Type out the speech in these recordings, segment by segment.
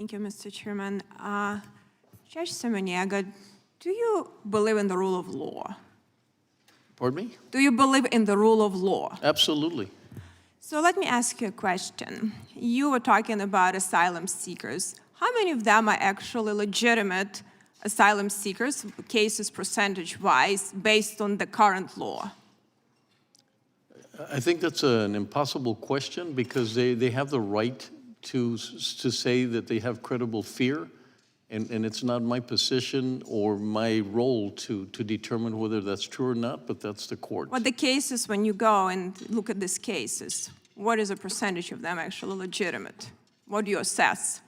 Thank you, Mr. Chairman. Judge Samaniego, do you believe in the rule of law? Pardon me? Do you believe in the rule of law? Absolutely. So let me ask you a question. You were talking about asylum seekers. How many of them are actually legitimate asylum seekers, cases percentage-wise, based on the current law? I think that's an impossible question because they have the right to say that they have credible fear, and it's not my position or my role to determine whether that's true or not, but that's the court. What the cases, when you go and look at these cases, what is a percentage of them actually legitimate? What do you assess?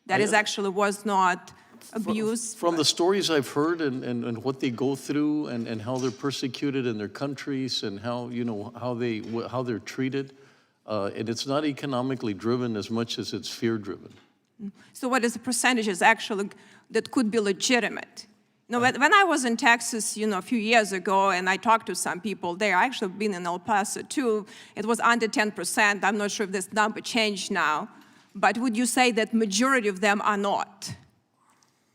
That is actually was not abuse? From the stories I've heard and what they go through and how they're persecuted in their countries and how, you know, how they're treated, and it's not economically driven as much as it's fear driven. So what is the percentages actually that could be legitimate? You know, when I was in Texas, you know, a few years ago, and I talked to some people there, I actually been in El Paso too, it was under 10%. I'm not sure if this number changed now, but would you say that majority of them are not?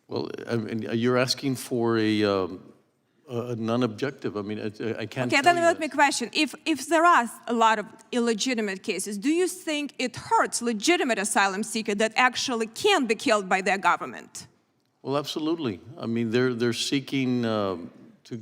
Well, I mean, you're asking for a non-objective. I mean, I can't Okay, tell then you let me question. If there are a lot of illegitimate cases, do you think it hurts legitimate asylum seekers that actually can be killed by their government? Well, absolutely. I mean, they're seeking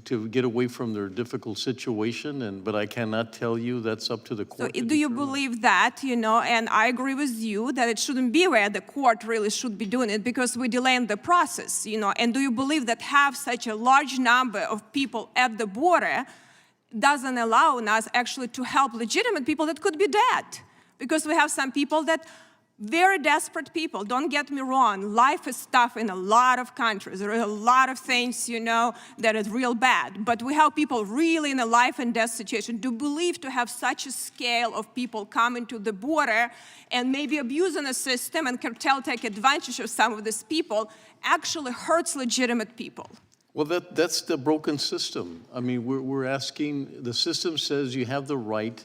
to get away from their difficult situation, but I cannot tell you. That's up to the court. So do you believe that, you know, and I agree with you that it shouldn't be where the court really should be doing it because we're delaying the process, you know, and do you believe that have such a large number of people at the border doesn't allow us actually to help legitimate people that could be dead? Because we have some people that very desperate people, don't get me wrong, life is tough in a lot of countries. There are a lot of things, you know, that is real bad. But we have people really in a life and death situation. Do you believe to have such a scale of people coming to the border and maybe abusing the system and cartel take advantage of some of these people actually hurts legitimate people? Well, that's the broken system. I mean, we're asking, the system says you have the right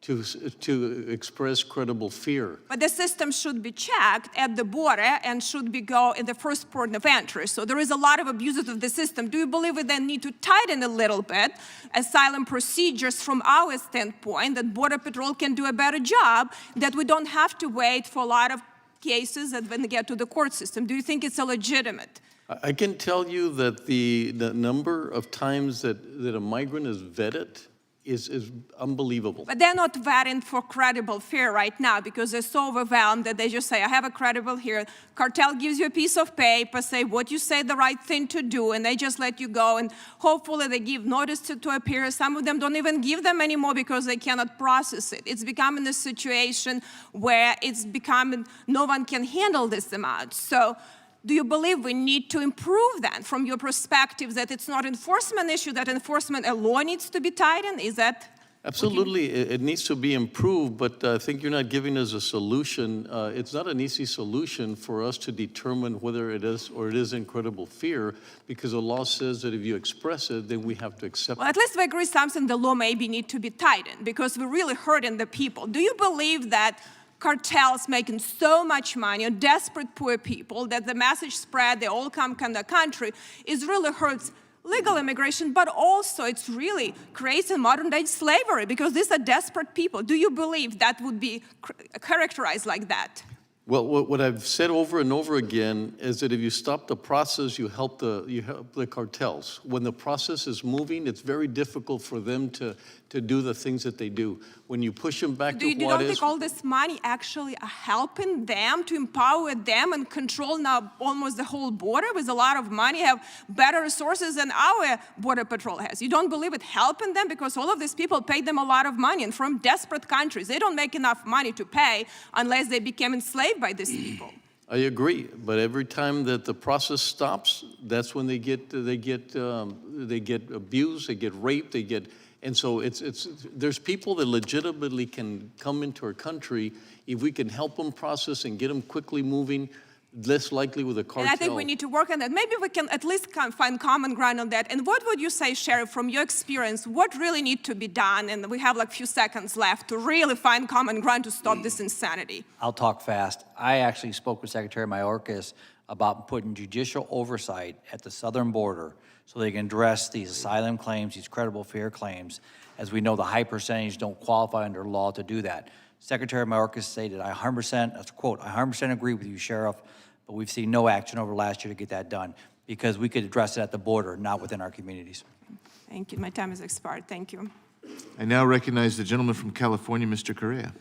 to express credible fear. But the system should be checked at the border and should be go in the first port of entry. So there is a lot of abuses of the system. Do you believe we then need to tighten a little bit asylum procedures from our standpoint, that Border Patrol can do a better job, that we don't have to wait for a lot of cases that when they get to the court system? Do you think it's illegitimate? I can tell you that the number of times that a migrant is vetted is unbelievable. But they're not vetting for credible fear right now because they're so overwhelmed that they just say, I have a credible fear. Cartel gives you a piece of paper, say what you say the right thing to do, and they just let you go. And hopefully they give notice to appear. Some of them don't even give them anymore because they cannot process it. It's becoming a situation where it's becoming, no one can handle this amount. So do you believe we need to improve that from your perspective, that it's not enforcement issue, that enforcement law needs to be tightened? Is that? Absolutely, it needs to be improved, but I think you're not giving us a solution. It's not an easy solution for us to determine whether it is or it isn't credible fear, because the law says that if you express it, then we have to accept it. Well, at least we agree something the law maybe need to be tightened because we're really hurting the people. Do you believe that cartels making so much money on desperate poor people that the message spread, they all come to the country, is really hurts legal immigration, but also it's really creates a modern-day slavery because these are desperate people. Do you believe that would be characterized like that? Well, what I've said over and over again is that if you stop the process, you help the cartels. When the process is moving, it's very difficult for them to do the things that they do. When you push them back to what is... You don't think all this money actually are helping them to empower them and control now almost the whole border with a lot of money, have better resources than our Border Patrol has? You don't believe it helping them because all of these people pay them a lot of money, and from desperate countries, they don't make enough money to pay unless they become enslaved by these people. I agree, but every time that the process stops, that's when they get abused, they get raped, and so there's people that legitimately can come into our country if we can help them process and get them quickly moving. less likely with a cartel. And I think we need to work on that. Maybe we can at least find common ground on that. And what would you say, Sheriff, from your experience, what really needs to be done? And we have like a few seconds left to really find common ground to stop this insanity. I'll talk fast. I actually spoke with Secretary Mayorkas about putting judicial oversight at the southern border so they can address these asylum claims, these credible fear claims. As we know, the high percentage don't qualify under law to do that. Secretary Mayorkas stated, I 100%, that's a quote, I 100% agree with you, Sheriff, but we've seen no action over last year to get that done because we could address it at the border, not within our communities. Thank you. My time has expired. Thank you. I now recognize the gentleman from California, Mr. Correa.